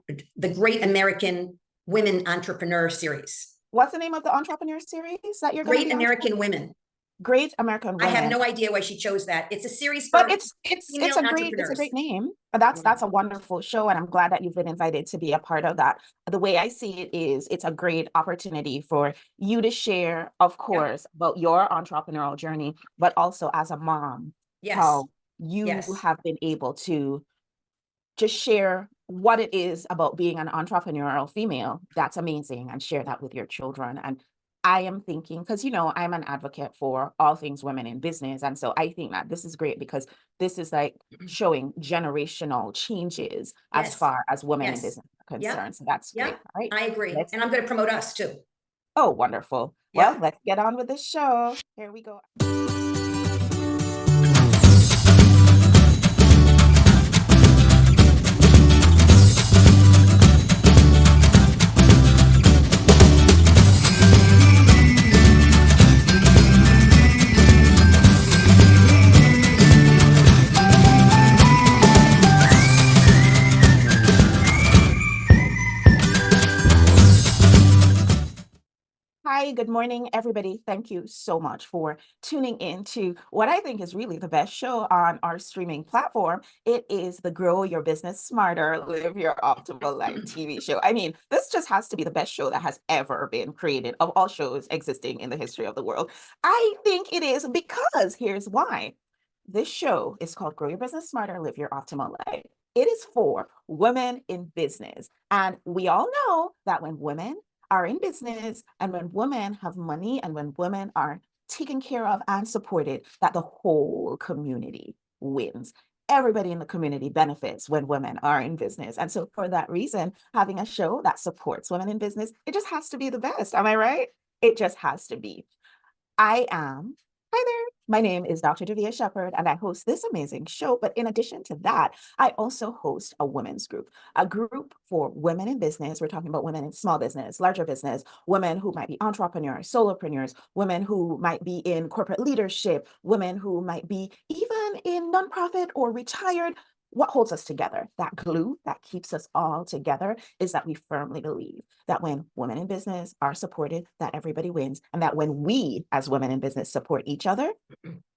the Great American Women Entrepreneur Series. What's the name of the entrepreneur series that you're going to Great be on? American Women. Great American I Women. have no idea why she chose that. It's a series for But it's female a entrepreneurs. great name. That's a wonderful show, and I'm glad that you've been invited to be a part of that. The way I see it is, it's a great opportunity for you to share, of course, about your entrepreneurial journey, but also as a mom, Yes. how you Yes. have been able to just share what it is about being an entrepreneurial female. That's amazing, and share that with your children. And I am thinking, because I'm an advocate for all things women in business, and so I think that this is great because this is like showing generational changes as Yes. far as women in Yes. business are Yeah. concerned. So that's Yeah. great. All right, I agree. And I'm going to promote us too. Oh, wonderful. Yeah. Well, let's get on with the show. Here we go. Hi, good morning, everybody. Thank you so much for tuning in to what I think is really the best show on our streaming platform. It is the Grow Your Business Smarter, Live Your Optimal Life TV show. I mean, this just has to be the best show that has ever been created of all shows existing in the history of the world. I think it is because here's why. This show is called Grow Your Business Smarter, Live Your Optimal Life. It is for women in business. And we all know that when women are in business and when women have money and when women are taken care of and supported, that the whole community wins. Everybody in the community benefits when women are in business. And so for that reason, having a show that supports women in business, it just has to be the best. Am I right? It just has to be. Hi there. My name is Dr. Davia Shepherd, and I host this amazing show. But in addition to that, I also host a women's group, a group for women in business. We're talking about women in small business, larger business, women who might be entrepreneurs, solopreneurs, women who might be in corporate leadership, women who might be even in nonprofit or retired. What holds us together, that glue that keeps us all together, is that we firmly believe that when women in business are supported, that everybody wins, and that when we as women in business support each other,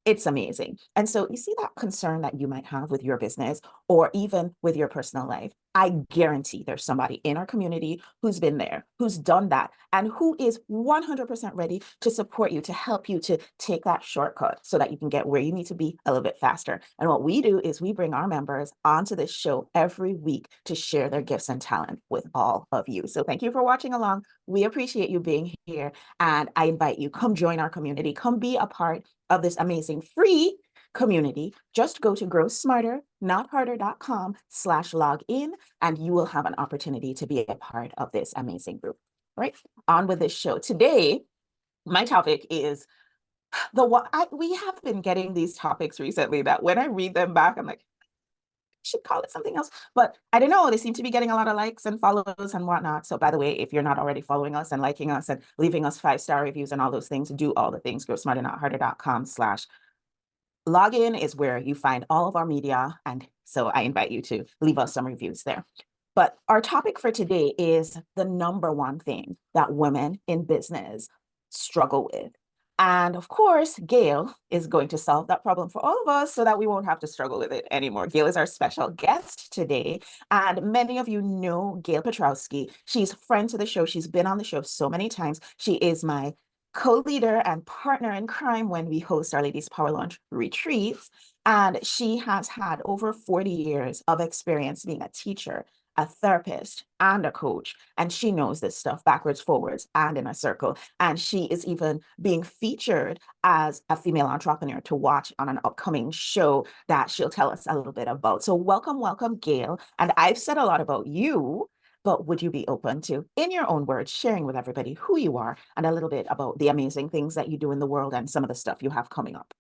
it's amazing. And so you see that concern that you might have with your business or even with your personal life. I guarantee there's somebody in our community who's been there, who's done that, and who is 100% ready to support you, to help you to take that shortcut so that you can get where you need to be a little bit faster. And what we do is we bring our members onto this show every week to share their gifts and talent with all of you. So thank you for watching along. We appreciate you being here. And I invite you, come join our community, come be a part of this amazing free community. Just go to growsmarternotharder.com/login and you will have an opportunity to be a part of this amazing group. Right, on with this show. Today, my topic is we have been getting these topics recently that when I read them back, I'm like, should call it something else, but I don't know, they seem to be getting a lot of likes and follows and whatnot. So by the way, if you're not already following us and liking us and leaving us 5-star reviews and all those things, do all the things. growsmarternotharder.com/login is where you find all of our media, and so I invite you to leave us some reviews there. But our topic for today is the number one thing that women in business struggle with. And of course, Gail is going to solve that problem for all of us so that we won't have to struggle with it anymore. Gail is our special guest today. And many of you know Gail Petrowsky. She's a friend to the show. She's been on the show so many times. She is my co-leader and partner in crime when we host our Ladies Power Lunch retreats. And she has had over 40 years of experience being a teacher, a therapist, and a coach. And she knows this stuff backwards, forwards, and in a circle. And she is even being featured as a female entrepreneur to watch on an upcoming show that she'll tell us a little bit about. So welcome, Gail. And I've said a lot about you, but would you be open to, in your own words, sharing with everybody who you are and a little bit about the amazing things that you do in the world and some of the stuff you have coming up?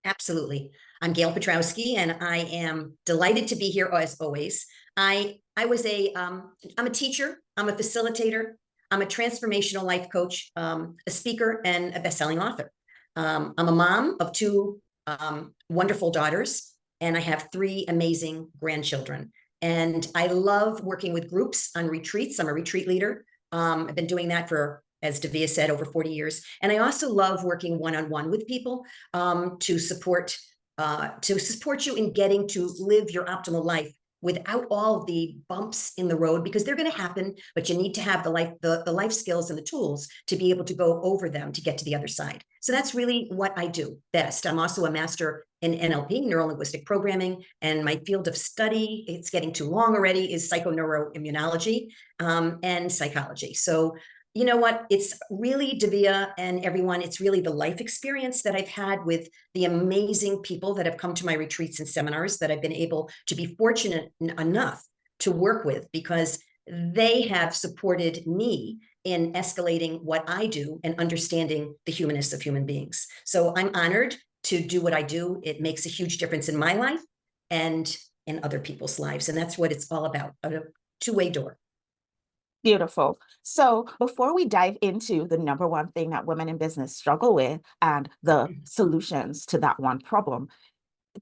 Absolutely. I'm Gail Petrowsky, and I am delighted to be here as always. I'm a teacher, I'm a facilitator, I'm a transformational life coach, a speaker, and a best-selling author. I'm a mom of two wonderful daughters, and I have 3 amazing grandchildren. And I love working with groups on retreats. I'm a retreat leader. I've been doing that for, as Davia said, over 40 years. And I also love working one-on-one with people to support you in getting to live your optimal life without all the bumps in the road, because they're going to happen, but you need to have the life skills and the tools to be able to go over them to get to the other side. So that's really what I do best. I'm also a master in NLP, neuro-linguistic programming, and my field of study, it's getting too long already, is psychoneuroimmunology and psychology. So you know what? It's really, Davia and everyone, it's really the life experience that I've had with the amazing people that have come to my retreats and seminars that I've been able to be fortunate enough to work with, because they have supported me in escalating what I do and understanding the humanness of human beings. So I'm honored to do what I do. It makes a huge difference in my life and in other people's lives. And that's what it's all about, a two-way door. Beautiful. So before we dive into the number one thing that women in business struggle with and the solutions to that one problem,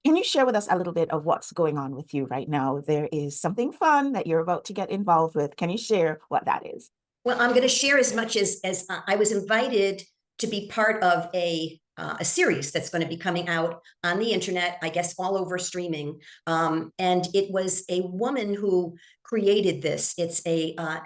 can you share with us a little bit of what's going on with you right now? There is something fun that you're about to get involved with. Can you share what that is? Well, I'm going to share as much as I was invited to be part of a series that's going to be coming out on the internet, I guess, all over streaming. And it was a woman who created this.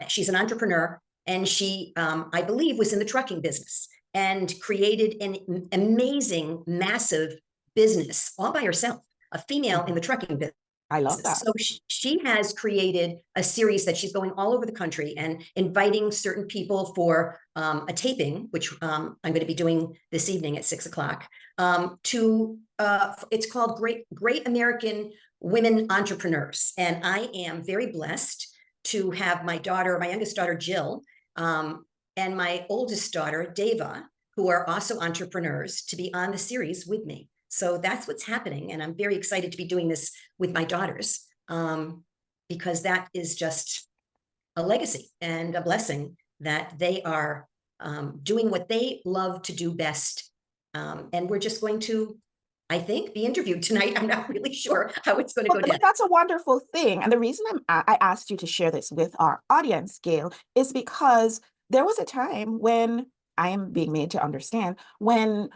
She's an entrepreneur, and she, I believe, was in the trucking business and created an amazing, massive business all by herself, a female in the trucking business. I love that. So she has created a series that she's going all over the country and inviting certain people for a taping, which I'm going to be doing this evening at 6 o'clock. It's called Great American Women Entrepreneurs, and I am very blessed to have my youngest daughter Jill, and my oldest daughter Davia, who are also entrepreneurs, to be on the series with me. So that's what's happening. And I'm very excited to be doing this with my daughters, because that is just a legacy and a blessing that they are doing what they love to do best. And we're just going to, I think, be interviewed tonight. I'm not really sure how it's going to go down. That's a wonderful thing. And the reason I asked you to share this with our audience, Gail, is because there was a time when I am being made to understand when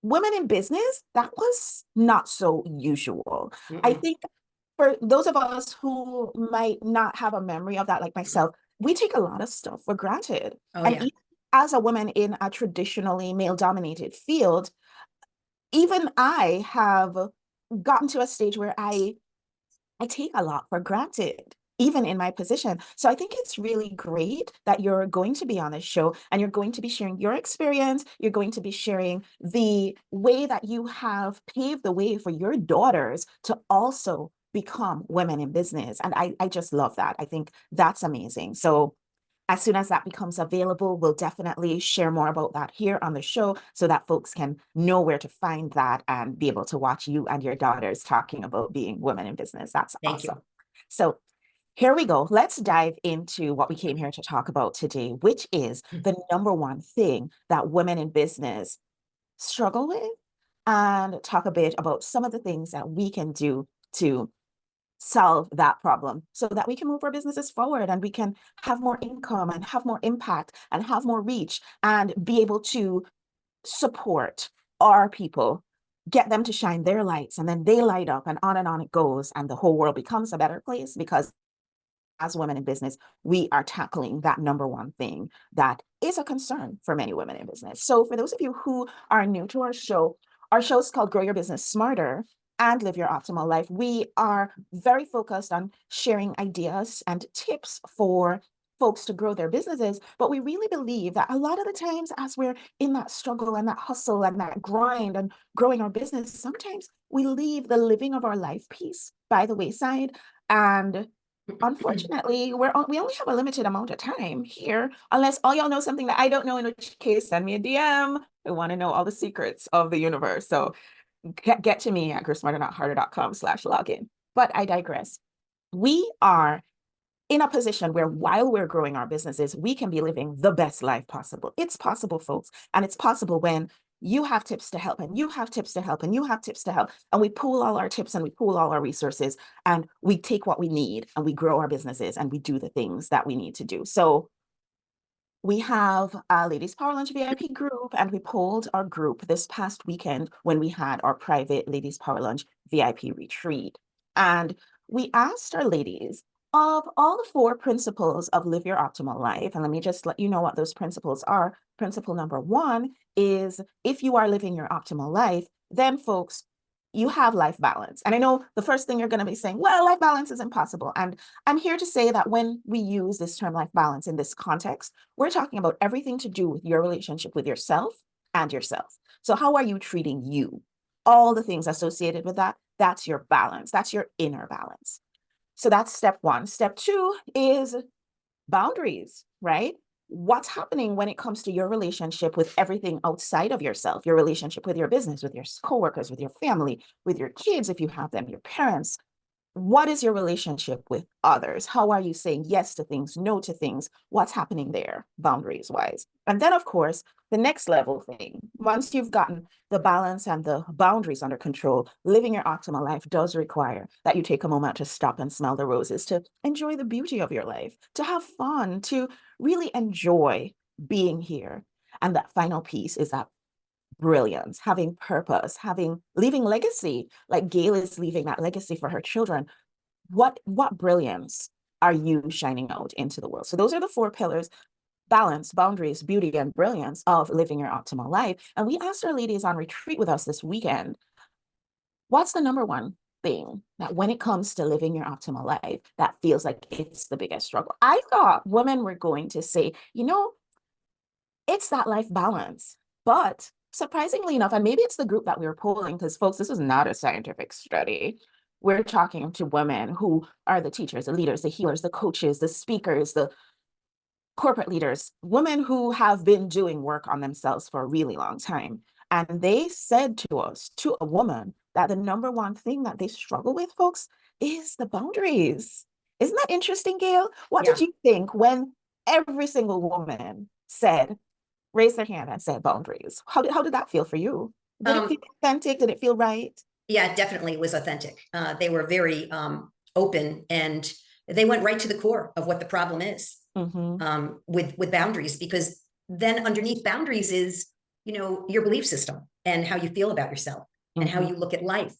women in business, that was not so usual. I think for those of us who might not have a memory of that, like myself, we take a lot of stuff for granted. And even as a woman in a traditionally male-dominated field, even I have gotten to a stage where I take a lot for granted, even in my position. So I think it's really great that you're going to be on this show and you're going to be sharing your experience. You're going to be sharing the way that you have paved the way for your daughters to also become women in business. And I just love that. I think that's amazing. So as soon as that becomes available, we'll definitely share more about that here on the show so that folks can know where to find that and be able to watch you and your daughters talking about being women in business. That's awesome. So here we go. Let's dive into what we came here to talk about today, which is the number one thing that women in business struggle with, and talk a bit about some of the things that we can do to solve that problem so that we can move our businesses forward and we can have more income and have more impact and have more reach and be able to support our people, get them to shine their lights, and then they light up, and on it goes, and the whole world becomes a better place, because as women in business, we are tackling that number one thing that is a concern for many women in business. So for those of you who are new to our show is called Grow Your Business Smarter and Live Your Optimal Life. We are very focused on sharing ideas and tips for folks to grow their businesses, but we really believe that a lot of the times as we're in that struggle and that hustle and that grind and growing our business, sometimes we leave the living of our life piece by the wayside. And unfortunately, we only have a limited amount of time here, unless all y'all know something that I don't know, in which case send me a DM. I want to know all the secrets of the universe. So get to me at growsmarter.harder.com/login. But I digress. We are in a position where while we're growing our businesses, we can be living the best life possible. It's possible, folks. And it's possible when you have tips to help, and you have tips to help, and you have tips to help. And we pool all our tips and we pool all our resources, and we take what we need and we grow our businesses and we do the things that we need to do. So we have a Ladies Power Lunch VIP group, and we polled our group this past weekend when we had our private Ladies Power Lunch VIP retreat. And we asked our ladies, of all the 4 principles of live your optimal life, and let me just let you know what those principles are. Principle number 1 is, if you are living your optimal life, then folks, you have life balance. And I know the first thing you're going to be saying, well, life balance is impossible. And I'm here to say that when we use this term life balance in this context, we're talking about everything to do with your relationship with yourself and yourself. So how are you treating you? All the things associated with that, that's your balance. That's your inner balance. So that's step 1. Step 2 is boundaries, right? What's happening when it comes to your relationship with everything outside of yourself, your relationship with your business, with your coworkers, with your family, with your kids, if you have them, your parents. What is your relationship with others? How are you saying yes to things, no to things? What's happening there, boundaries wise? And then, of course, the next level thing, once you've gotten the balance and the boundaries under control, living your optimal life does require that you take a moment to stop and smell the roses, to enjoy the beauty of your life, to have fun, to really enjoy being here. And that final piece is that brilliance, having purpose, leaving legacy, like Gail is leaving that legacy for her children. What brilliance are you shining out into the world? So those are the 4 pillars: balance, boundaries, beauty, and brilliance of living your optimal life. And we asked our ladies on retreat with us this weekend, what's the number 1 thing that when it comes to living your optimal life, that feels like it's the biggest struggle? I thought women were going to say, it's that life balance. But surprisingly enough, and maybe it's the group that we were polling, because folks, this is not a scientific study. We're talking to women who are the teachers, the leaders, the healers, the coaches, the speakers, the corporate leaders, women who have been doing work on themselves for a really long time. And they said to us, to a woman, that the number 1 thing that they struggle with, folks, is the boundaries. Isn't that interesting, Gail? What Yeah. did you think when every single woman raised their hand and said boundaries? How did that feel for you? Did it feel authentic? Did it feel right? Yeah, definitely it was authentic. They were very open, and they went right to the core of what the problem is with boundaries, because then underneath boundaries is, your belief system and how you feel about yourself and how you look at life.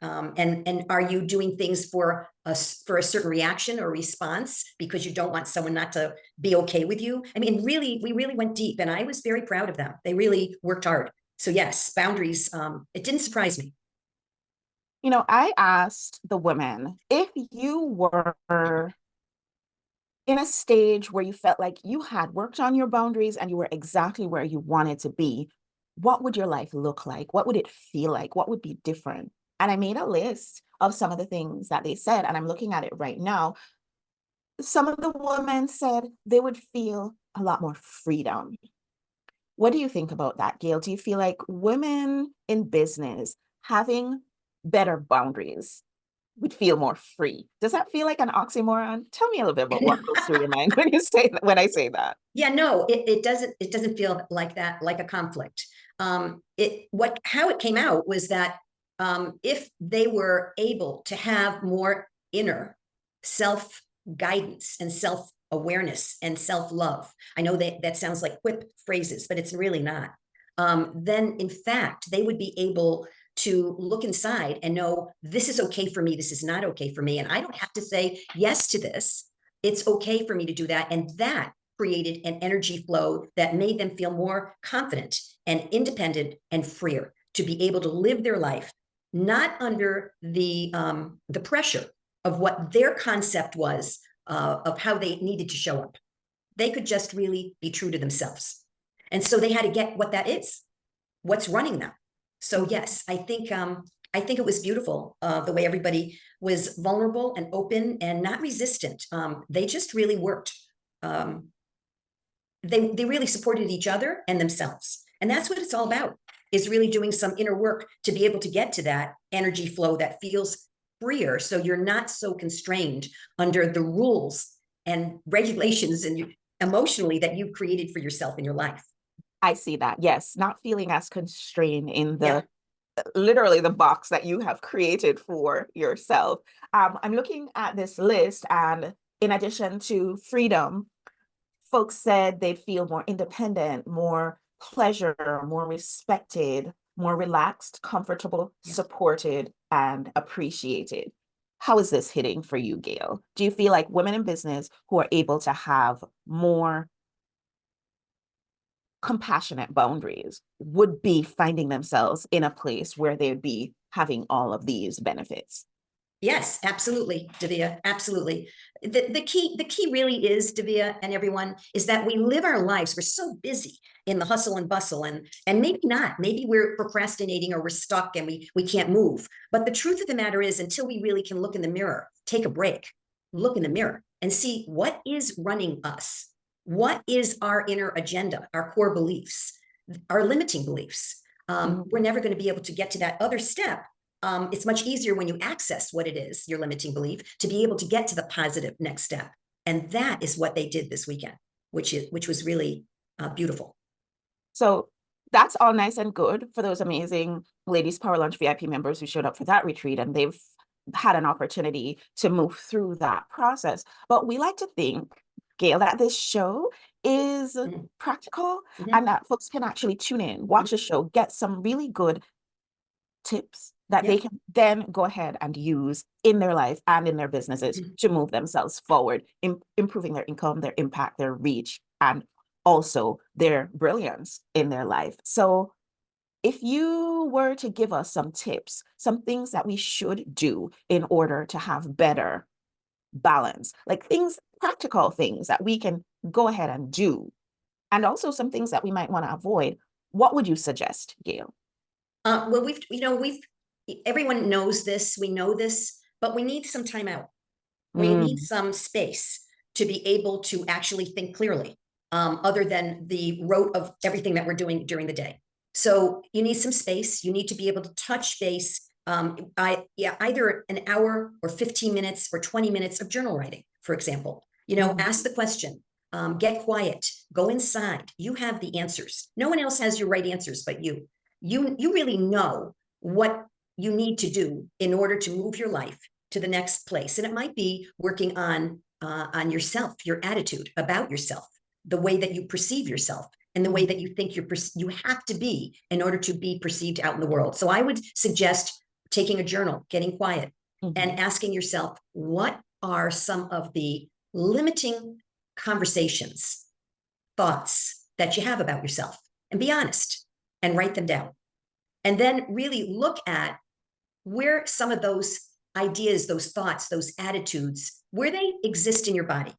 And are you doing things for a certain reaction or response because you don't want someone not to be okay with you? I mean, really, we really went deep, and I was very proud of them. They really worked hard. So yes, boundaries, it didn't surprise me. I asked the women, if you were in a stage where you felt like you had worked on your boundaries and you were exactly where you wanted to be, what would your life look like? What would it feel like? What would be different? And I made a list of some of the things that they said, and I'm looking at it right now. Some of the women said they would feel a lot more freedom. What do you think about that, Gail? Do you feel like women in business having better boundaries would feel more free? Does that feel like an oxymoron? Tell me a little bit about what goes through your mind when you say that, when I say that. Yeah, no, it doesn't feel like that, like a conflict. How it came out was that if they were able to have more inner self guidance and self awareness and self love, I know that sounds like quip phrases, but it's really not. Then in fact, they would be able to look inside and know, this is okay for me, this is not okay for me, and I don't have to say yes to this. It's okay for me to do that. And that created an energy flow that made them feel more confident and independent and freer to be able to live their life, not under the pressure of what their concept was of how they needed to show up. They could just really be true to themselves. And so they had to get what that is, what's running them. So yes, I think it was beautiful the way everybody was vulnerable and open and not resistant. They just really worked. They really supported each other and themselves, and that's what it's all about. Is really doing some inner work to be able to get to that energy flow that feels freer, so you're not so constrained under the rules and regulations and emotionally that you've created for yourself in your life. I see that. Yes, not feeling as constrained in Yeah. the literally the box that you have created for yourself. I'm looking at this list, and in addition to freedom, folks said they'd feel more independent, more pleasure, more respected, more relaxed, comfortable, Yeah. supported, and appreciated. How is this hitting for you, Gail? Do you feel like women in business who are able to have more compassionate boundaries would be finding themselves in a place where they'd be having all of these benefits? Yes, absolutely, Davia. Absolutely. The key really is, Davia and everyone, is that we live our lives. We're so busy in the hustle and bustle, and maybe not. Maybe we're procrastinating or we're stuck and we can't move. But the truth of the matter is, until we really can look in the mirror, take a break, look in the mirror, and see what is running us. What is our inner agenda, our core beliefs, our limiting beliefs? We're Mhm. never going to be able to get to that other step. It's much easier when you access what it is, your limiting belief, to be able to get to the positive next step. And that is what they did this weekend, which was really beautiful. So that's all nice and good for those amazing Ladies Power Lunch VIP members who showed up for that retreat, and they've had an opportunity to move through that process. But we like to think, Gail, that this show is Mhm. practical Mhm. and that folks can actually tune in, watch the show, get some really good tips that they Yeah. can then go ahead and use in their life and in their businesses Mhm. to move themselves forward, improving their income, their impact, their reach, and also their brilliance in their life. So, if you were to give us some tips, some things that we should do in order to have better balance, like things, practical things that we can go ahead and do, and also some things that we might want to avoid, what would you suggest, Gail? Well, we've everyone knows this. We know this, but we need some time out. We need Mm, some space to be able to actually think clearly, other than the rote of everything that we're doing during the day. So you need some space. You need to be able to touch base. Either an hour or 15 minutes or 20 minutes of journal writing, for example. mhm, Ask the question, get quiet, go inside. You have the answers. No one else has your right answers but you. You really know what you need to do in order to move your life to the next place. And it might be working on yourself, your attitude about yourself, the way that you perceive yourself, and the way mhm, that you think you have to be in order to be perceived out in the world. So I would suggest taking a journal, getting quiet, and mhm. asking yourself, what are some of the limiting conversations, thoughts that you have about yourself? And be honest and write them down. And then really look at where some of those ideas, those thoughts, those attitudes, where they exist in your body.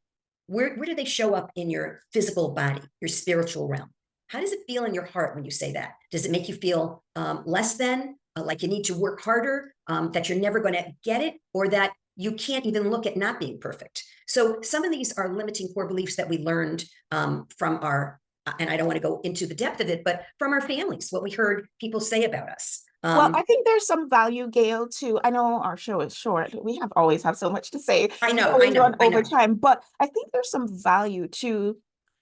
Where do they show up in your physical body, your spiritual realm? How does it feel in your heart when you say that? Does it make you feel less than, like you need to work harder, that you're never going to get it, or that you can't even look at not being perfect? So some of these are limiting core beliefs that we learned from our, and I don't want to go into the depth of it, but from our families, what we heard people say about us. Well, I think there's some value, Gail, to, I know our show is short. We have always have so much to say. I We know, I always run know, I over know. time, but I think there's some value to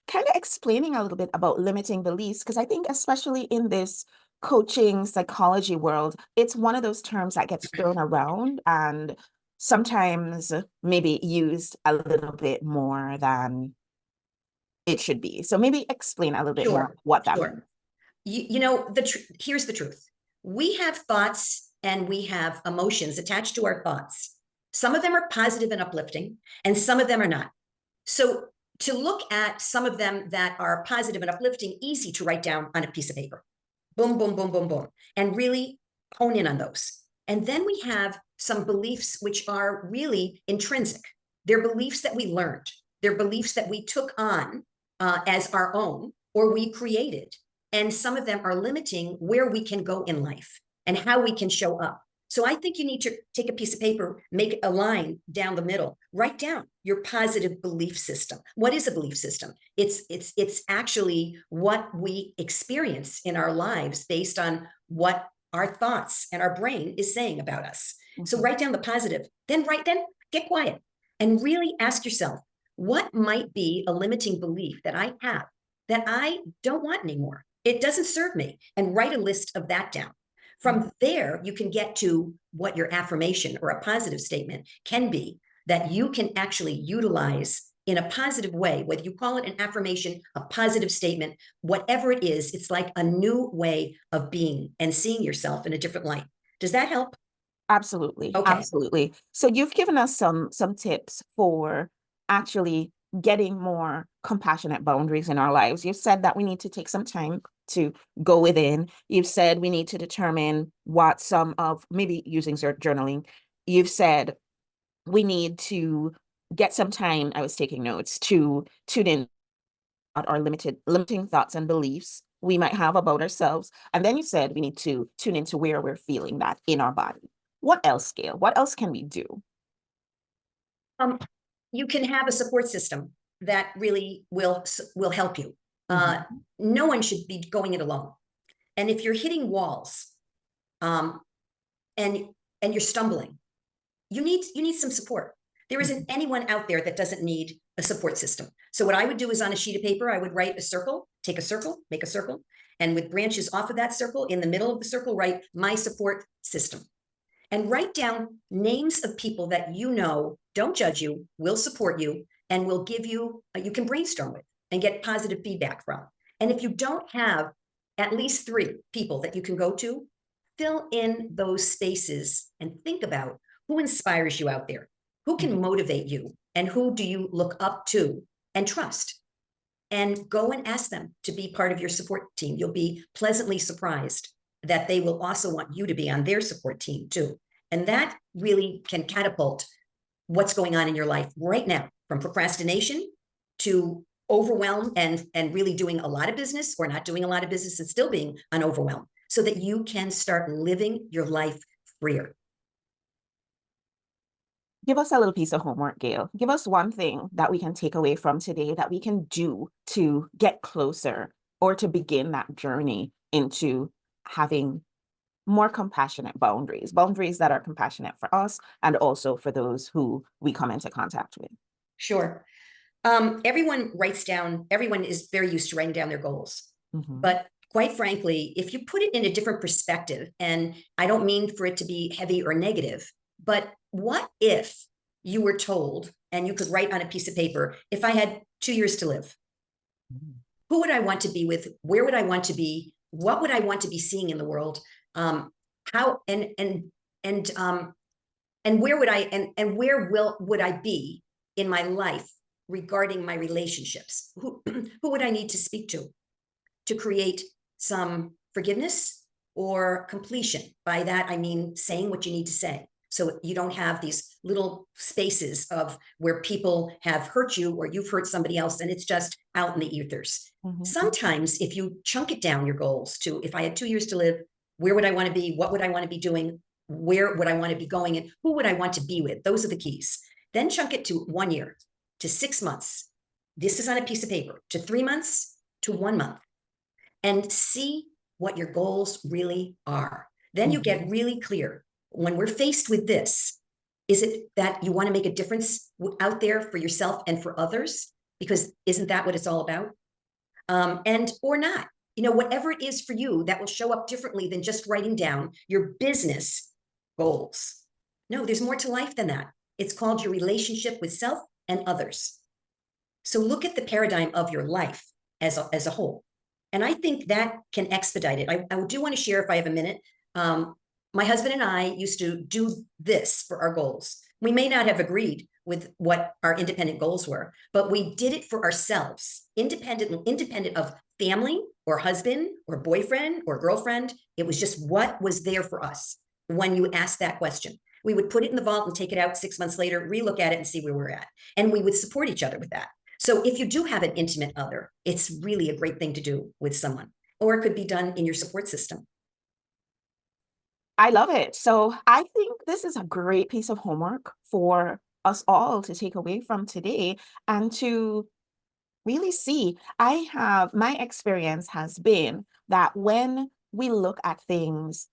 kind of explaining a little bit about limiting beliefs, because I think especially in this coaching psychology world, it's one of those terms that gets thrown around and sometimes maybe used a little bit more than it should be. So maybe explain a little bit more Sure, what that means. sure. Here's the truth. We have thoughts and we have emotions attached to our thoughts. Some of them are positive and uplifting, and some of them are not. So to look at some of them that are positive and uplifting, easy to write down on a piece of paper. Boom, boom, boom, boom, boom. And really hone in on those. And then we have some beliefs which are really intrinsic. They're beliefs that we learned. They're beliefs that we took on as our own or we created. And some of them are limiting where we can go in life and how we can show up. So I think you need to take a piece of paper, make a line down the middle, write down your positive belief system. What is a belief system? It's actually what we experience in our lives based on what our thoughts and our brain is saying about us. So Mhm. write down the positive, then get quiet and really ask yourself, what might be a limiting belief that I have that I don't want anymore? It doesn't serve me. And write a list of that down. From there, you can get to what your affirmation or a positive statement can be that you can actually utilize in a positive way, whether you call it an affirmation, a positive statement, whatever it is, it's like a new way of being and seeing yourself in a different light. Does that help? Absolutely, Okay. absolutely. So you've given us some tips for actually getting more compassionate boundaries in our lives. You've said that we need to take some time to go within. You've said we need to determine what some of maybe using journaling. You've said we need to get some time, I was taking notes, to tune in on our limiting thoughts and beliefs we might have about ourselves. And then you said we need to tune into where we're feeling that in our body. What else, Gail? What else can we do? Um, you can have a support system that really will help you. No one should be going it alone. And if you're hitting walls, um, and you're stumbling, you need some support. There isn't anyone out there that doesn't need a support system. So what I would do is on a sheet of paper, I would write a circle, take a circle, make a circle, and with branches off of that circle, in the middle of the circle, write my support system. And write down names of people that you know don't judge you, will support you, and will give you, you can brainstorm with and get positive feedback from. And if you don't have at least 3 people that you can go to, fill in those spaces and think about who inspires you out there, who can motivate you, and who do you look up to and trust. And go and ask them to be part of your support team. You'll be pleasantly surprised that they will also want you to be on their support team too. And that really can catapult what's going on in your life right now, from procrastination to overwhelm and really doing a lot of business or not doing a lot of business and still being unoverwhelmed, so that you can start living your life freer. Give us a little piece of homework, Gail. Give us one thing that we can take away from today that we can do to get closer or to begin that journey into having more compassionate boundaries, boundaries that are compassionate for us and also for those who we come into contact with. Sure. Everyone writes down, everyone is very used to writing down their goals. But quite frankly, if you put it in a different perspective, and I don't mean for it to be heavy or negative, but what if you were told, and you could write on a piece of paper, if I had 2 years to live, who would I want to be with? Where would I want to be? What would I want to be seeing in the world? How and where would I would I be in my life regarding my relationships? Who would I need to speak to create some forgiveness or completion? By that I mean saying what you need to say, so you don't have these little spaces of where people have hurt you or you've hurt somebody else and it's just out in the ethers. Sometimes if you chunk it down, your goals to, if I had 2 years to live, where would I want to be? What would I want to be doing? Where would I want to be going? And who would I want to be with? Those are the keys. Then chunk it to 1 year, to 6 months. This is on a piece of paper, to 3 months, to 1 month, and see what your goals really are. Then you get really clear. When we're faced with this, is it that you want to make a difference out there for yourself and for others? Because isn't that what it's all about? And or not, whatever it is for you that will show up differently than just writing down your business goals. No, there's more to life than that. It's called your relationship with self and others. So look at the paradigm of your life as a whole. And I think that can expedite it. I do want to share, if I have a minute, my husband and I used to do this for our goals. We may not have agreed with what our independent goals were, but we did it for ourselves, independent of family or husband or boyfriend or girlfriend. It was just what was there for us. When you asked that question, we would put it in the vault and take it out 6 months later, relook at it and see where we're at. And we would support each other with that. So if you do have an intimate other, it's really a great thing to do with someone, or it could be done in your support system. I love it. So I think this is a great piece of homework for us all to take away from today and to really see. My experience has been that when we look at things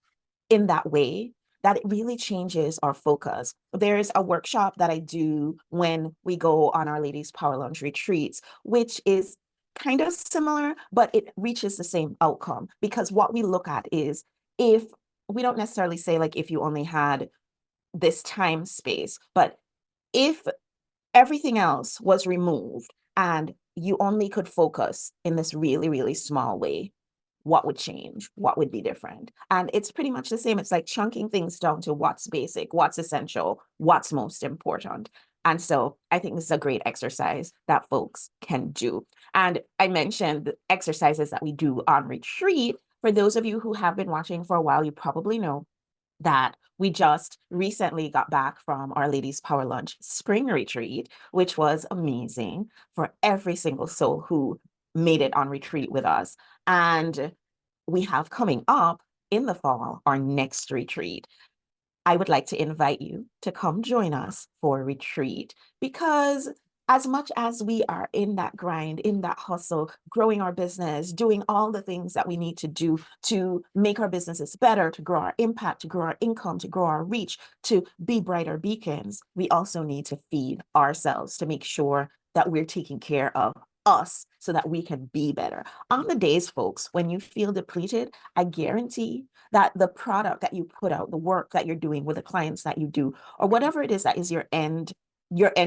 in that way, that it really changes our focus. There's a workshop that I do when we go on our Ladies Power Lunch retreats, which is kind of similar, but it reaches the same outcome, because what we look at is, if we don't necessarily say like if you only had this time space, but if everything else was removed and you only could focus in this really, really small way, what would change? What would be different? And it's pretty much the same. It's like chunking things down to what's basic, what's essential, what's most important. And so I think this is a great exercise that folks can do. And I mentioned the exercises that we do on retreat. For those of you who have been watching for a while, you probably know that we just recently got back from our Ladies Power Lunch spring retreat, which was amazing for every single soul who made it on retreat with us. And we have coming up in the fall our next retreat. I would like to invite you to come join us for a retreat, because as much as we are in that grind, in that hustle, growing our business, doing all the things that we need to do to make our businesses better, to grow our impact, to grow our income, to grow our reach, to be brighter beacons, we also need to feed ourselves to make sure that we're taking care of us so that we can be better. On the days, folks, when you feel depleted, I guarantee that the product that you put out, the work that you're doing with the clients that you do, or whatever it is that is your end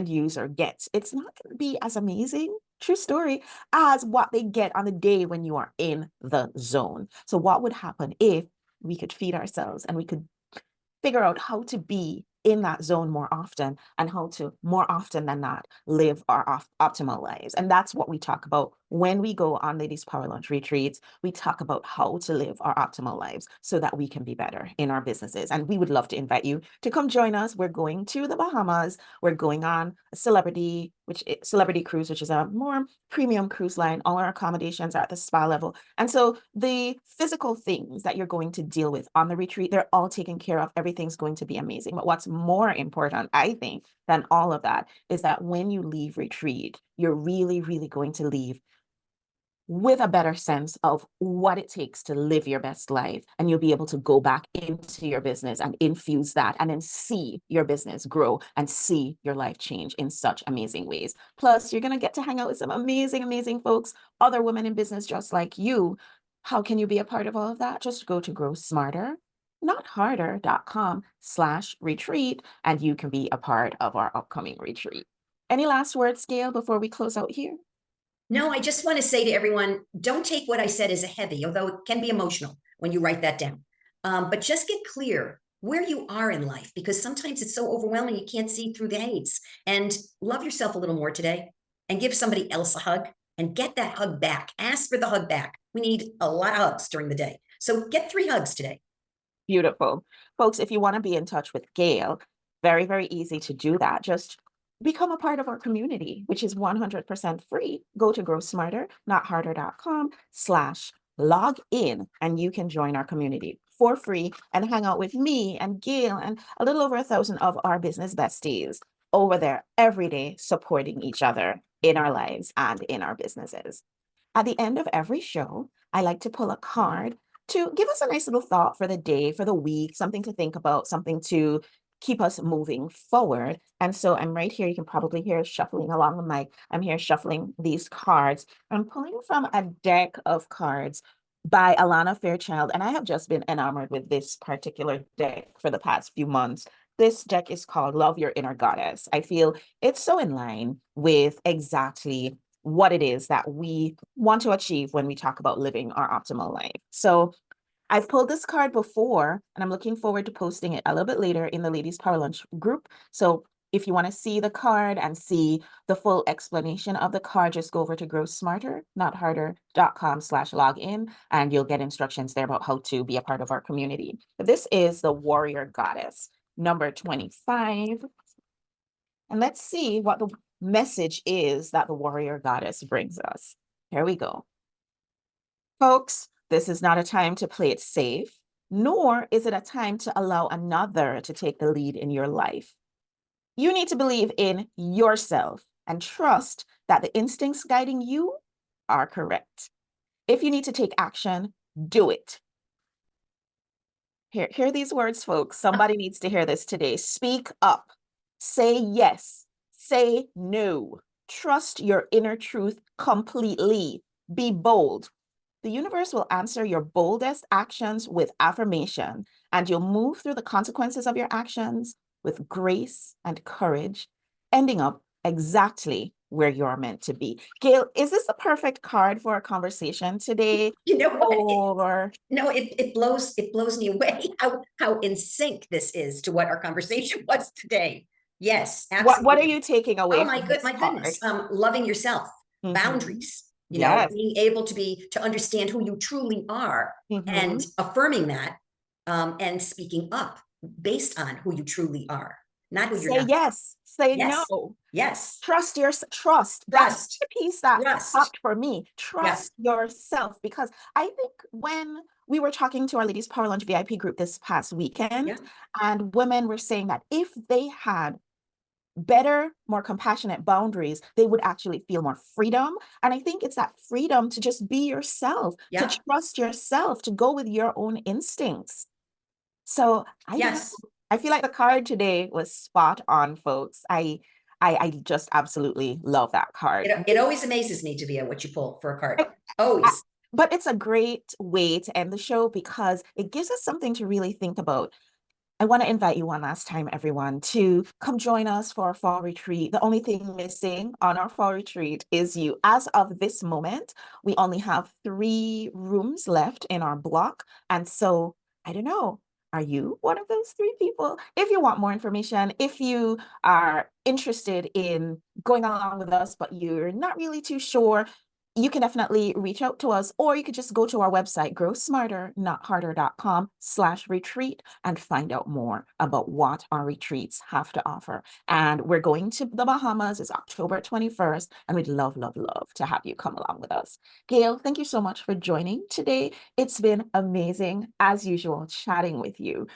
user gets, it's not going to be as amazing, true story, as what they get on the day when you are in the zone. So what would happen if we could feed ourselves and we could figure out how to be in that zone more often, and how to more often than not live our optimal lives? And that's what we talk about when we go on Ladies Power Lunch retreats. We talk about how to live our optimal lives so that we can be better in our businesses. And we would love to invite you to come join us. We're going to the Bahamas. We're going on a celebrity cruise, which is a more premium cruise line. All our accommodations are at the spa level. And so the physical things that you're going to deal with on the retreat, they're all taken care of. Everything's going to be amazing. But what's more important, I think, than all of that is that when you leave retreat, you're really, really going to leave with a better sense of what it takes to live your best life. And you'll be able to go back into your business and infuse that, and then see your business grow and see your life change in such amazing ways. Plus, you're going to get to hang out with some amazing, amazing folks, other women in business just like you. How can you be a part of all of that? Just go to growsmarter.com/retreat, and you can be a part of our upcoming retreat. Any last words, Gail, before we close out here? No, I just want to say to everyone, don't take what I said as a heavy, although it can be emotional when you write that down. But just get clear where you are in life, because sometimes it's so overwhelming you can't see through the haze. And love yourself a little more today, and give somebody else a hug, and get that hug back. Ask for the hug back. We need a lot of hugs during the day. So get 3 hugs today. Beautiful. Folks, if you want to be in touch with Gail, very, very easy to do that. Just become a part of our community, which is 100% free. Go to growsmarter.com/log in, and you can join our community for free and hang out with me and Gail and a little over 1,000 of our business besties over there every day, supporting each other in our lives and in our businesses. At the end of every show, I like to pull a card to give us a nice little thought for the day, for the week, something to think about, something to keep us moving forward. And so I'm right here. You can probably hear shuffling along the mic. I'm here shuffling these cards. I'm pulling from a deck of cards by Alana Fairchild, and I have just been enamored with this particular deck for the past few months. This deck is called Love Your Inner Goddess. I feel it's so in line with exactly what it is that we want to achieve when we talk about living our optimal life. So I've pulled this card before, and I'm looking forward to posting it a little bit later in the Ladies Power Lunch group. So if you want to see the card and see the full explanation of the card, just go over to growsmarter.com/login, and you'll get instructions there about how to be a part of our community. This is the Warrior Goddess, number 25. And let's see what the message is that the Warrior Goddess brings us. Here we go. Folks, this is not a time to play it safe, nor is it a time to allow another to take the lead in your life. You need to believe in yourself and trust that the instincts guiding you are correct. If you need to take action, do it. Hear these words, folks. Somebody needs to hear this today. Speak up. Say yes. Say no. Trust your inner truth completely. Be bold. The universe will answer your boldest actions with affirmation, and you'll move through the consequences of your actions with grace and courage, ending up exactly where you're meant to be. Gail, is this the perfect card for a conversation today? You know what? Or No, it blows me away how in sync this is to what our conversation was today. Yes, what are absolutely. you taking Oh away my from this goodness. card? Loving yourself, Mhm. boundaries, Yes. being able to understand who you truly are and Mhm. affirming that, and speaking up based on who you truly are, not who you're Say not. yes, say Yes, no. yes, Trust. That's trust, the piece that trust. popped for me. Yes, Trust yourself. Because I think when we were talking to our Ladies Power Lunch VIP group this past weekend, yeah, and women were saying that if they had better, more compassionate boundaries, they would actually feel more freedom. And I think it's that freedom to just be yourself, to yeah, trust yourself, to go with your own instincts. So I don't know. yes. I feel like the card today was spot on, folks. I just absolutely love that card. It always amazes me, Davia, what you pull for a card. I- I- Always. but it's a great way to end the show because it gives us something to really think about. I want to invite you one last time, everyone, to come join us for our fall retreat. The only thing missing on our fall retreat is you. As of this moment, we only have 3 rooms left in our block. And so, I don't know, are you one of those 3 people? If you want more information, if you are interested in going along with us, but you're not really too sure, you can definitely reach out to us, or you could just go to our website, growsmarter.com/retreat, and find out more about what our retreats have to offer. And we're going to the Bahamas. It's October 21st, and we'd love, love, love to have you come along with us. Gail, thank you so much for joining today. It's been amazing, as usual, chatting with you.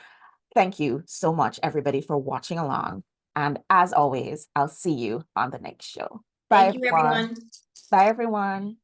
Thank you so much, everybody, for watching along. And as always, I'll see you on the next show. Bye, Thank you, everyone. everyone. Bye, everyone.